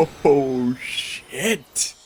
Oh, shit.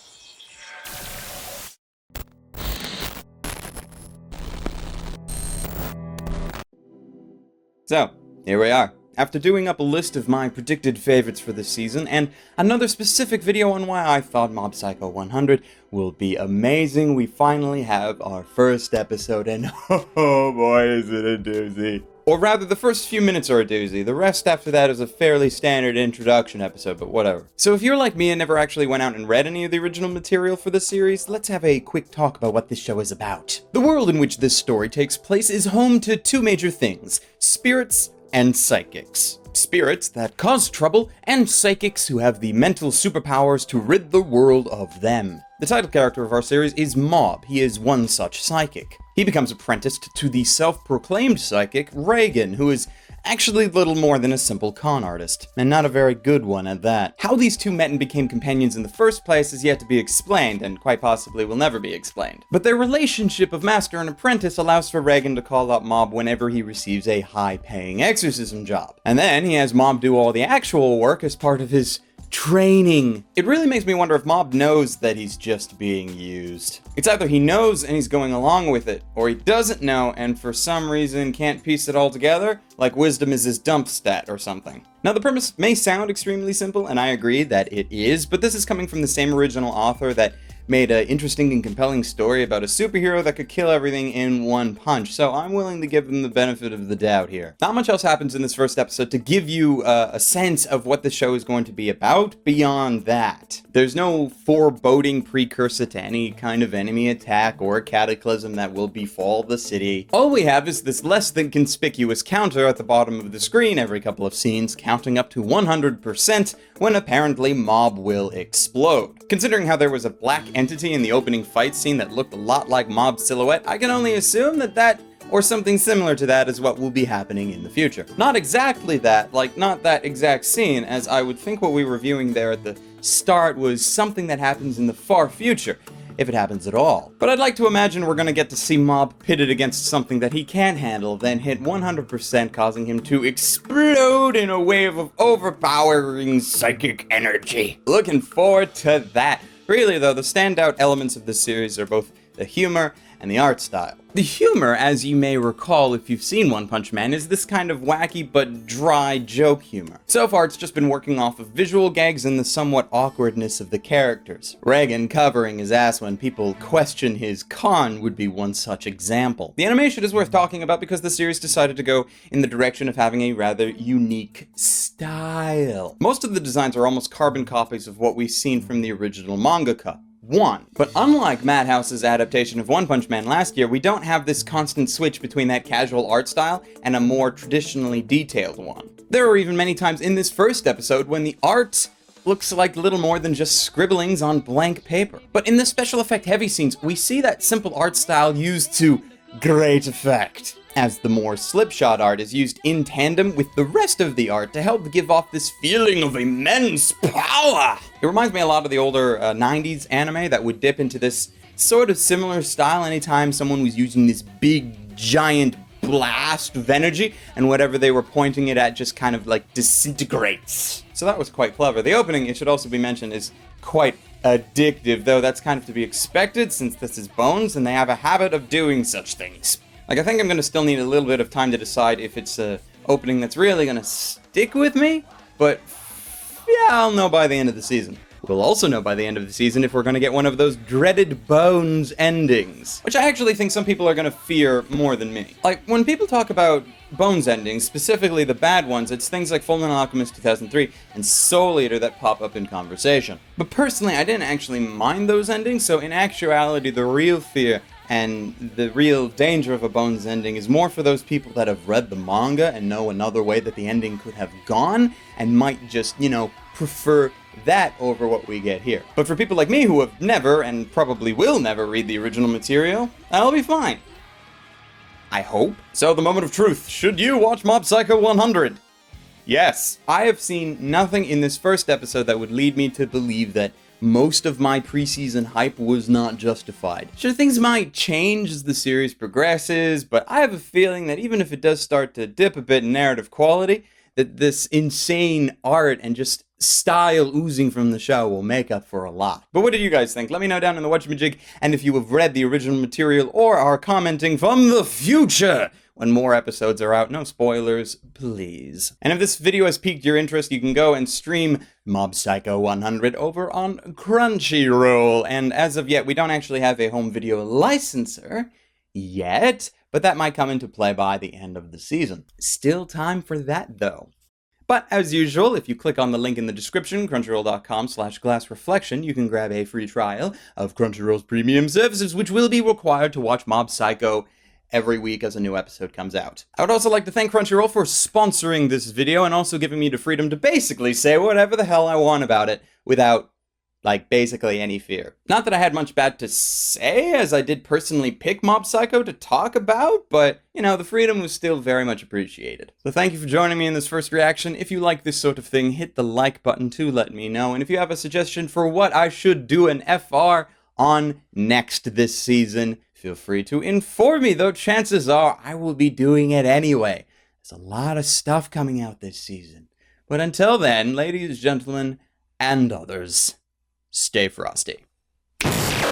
So, here we are. After doing up a list of my predicted favorites for this season, and another specific video on why I thought Mob Psycho 100 will be amazing, we finally have our first episode, and oh boy is it a doozy. Or rather, the first few minutes are a doozy. The rest after that is a fairly standard introduction episode, but whatever. So if you're like me and never actually went out and read any of the original material for this series, let's have a quick talk about what this show is about. The world in which this story takes place is home to two major things: spirits and psychics. Spirits that cause trouble, and psychics who have the mental superpowers to rid the world of them. The title character of our series is Mob. He is one such psychic. He becomes apprenticed to the self-proclaimed psychic, Reagan, who is actually little more than a simple con artist, and not a very good one at that. How these two met and became companions in the first place is yet to be explained, and quite possibly will never be explained. But their relationship of master and apprentice allows for Reagan to call up Mob whenever he receives a high-paying exorcism job. And then he has Mob do all the actual work as part of his training. It really makes me wonder if Mob knows that he's just being used. It's either he knows and he's going along with it, or he doesn't know and for some reason can't piece it all together, like wisdom is his dump stat or something. Now the premise may sound extremely simple, and I agree that it is, but this is coming from the same original author that made an interesting and compelling story about a superhero that could kill everything in one punch, so I'm willing to give them the benefit of the doubt here. Not much else happens in this first episode to give you a sense of what the show is going to be about beyond that. There's no foreboding precursor to any kind of enemy attack or cataclysm that will befall the city. All we have is this less than conspicuous counter at the bottom of the screen every couple of scenes, counting up to 100% when apparently Mob will explode. Considering how there was a black entity in the opening fight scene that looked a lot like Mob's silhouette, I can only assume that or something similar to that is what will be happening in the future. Not exactly that, like not that exact scene, as I would think what we were viewing there at the start was something that happens in the far future, if it happens at all. But I'd like to imagine we're gonna get to see Mob pitted against something that he can't handle, then hit 100%, causing him to explode in a wave of overpowering psychic energy. Looking forward to that. Really though, the standout elements of this series are both the humor and the art style. The humor, as you may recall if you've seen One Punch Man, is this kind of wacky but dry joke humor. So far it's just been working off of visual gags and the somewhat awkwardness of the characters. Reagan covering his ass when people question his con would be one such example. The animation is worth talking about because the series decided to go in the direction of having a rather unique style. Most of the designs are almost carbon copies of what we've seen from the original mangaka. But unlike Madhouse's adaptation of One Punch Man last year, we don't have this constant switch between that casual art style and a more traditionally detailed one. There are even many times in this first episode when the art looks like little more than just scribblings on blank paper. But in the special effect heavy scenes, we see that simple art style used to great effect, as the more slipshod art is used in tandem with the rest of the art to help give off this feeling of immense power. It reminds me a lot of the older 90s anime that would dip into this sort of similar style anytime someone was using this big, giant blast of energy, and whatever they were pointing it at just kind of like disintegrates. So that was quite clever. The opening, it should also be mentioned, is quite addictive, though that's kind of to be expected since this is Bones and they have a habit of doing such things. Like, I think I'm gonna still need a little bit of time to decide if it's a opening that's really gonna stick with me, but yeah, I'll know by the end of the season. We'll also know by the end of the season if we're gonna get one of those dreaded Bones endings, which I actually think some people are gonna fear more than me. Like, when people talk about Bones endings, specifically the bad ones, it's things like Fullmetal Alchemist 2003 and Soul Eater that pop up in conversation. But personally, I didn't actually mind those endings, so in actuality, the real fear and the real danger of a Bones ending is more for those people that have read the manga and know another way that the ending could have gone and might just, prefer that over what we get here. But for people like me who have never and probably will never read the original material, I'll be fine. I hope. So the moment of truth, should you watch Mob Psycho 100? Yes. I have seen nothing in this first episode that would lead me to believe that most of my preseason hype was not justified. Sure, things might change as the series progresses, but I have a feeling that even if it does start to dip a bit in narrative quality, that this insane art and just style oozing from the show will make up for a lot. But what did you guys think? Let me know down in the whatchamajig, and if you have read the original material or are commenting from the future when more episodes are out. No spoilers, please. And if this video has piqued your interest, you can go and stream Mob Psycho 100 over on Crunchyroll. And as of yet, we don't actually have a home video licensor yet, but that might come into play by the end of the season. Still time for that, though. But as usual, if you click on the link in the description, crunchyroll.com/glassreflection, you can grab a free trial of Crunchyroll's premium services, which will be required to watch Mob Psycho every week as a new episode comes out. I would also like to thank Crunchyroll for sponsoring this video and also giving me the freedom to basically say whatever the hell I want about it without, basically any fear. Not that I had much bad to say, as I did personally pick Mob Psycho to talk about, but, the freedom was still very much appreciated. So thank you for joining me in this first reaction. If you like this sort of thing, hit the like button to let me know. And if you have a suggestion for what I should do an FR on next this season, feel free to inform me, though chances are I will be doing it anyway. There's a lot of stuff coming out this season. But until then, ladies, gentlemen, and others, stay frosty.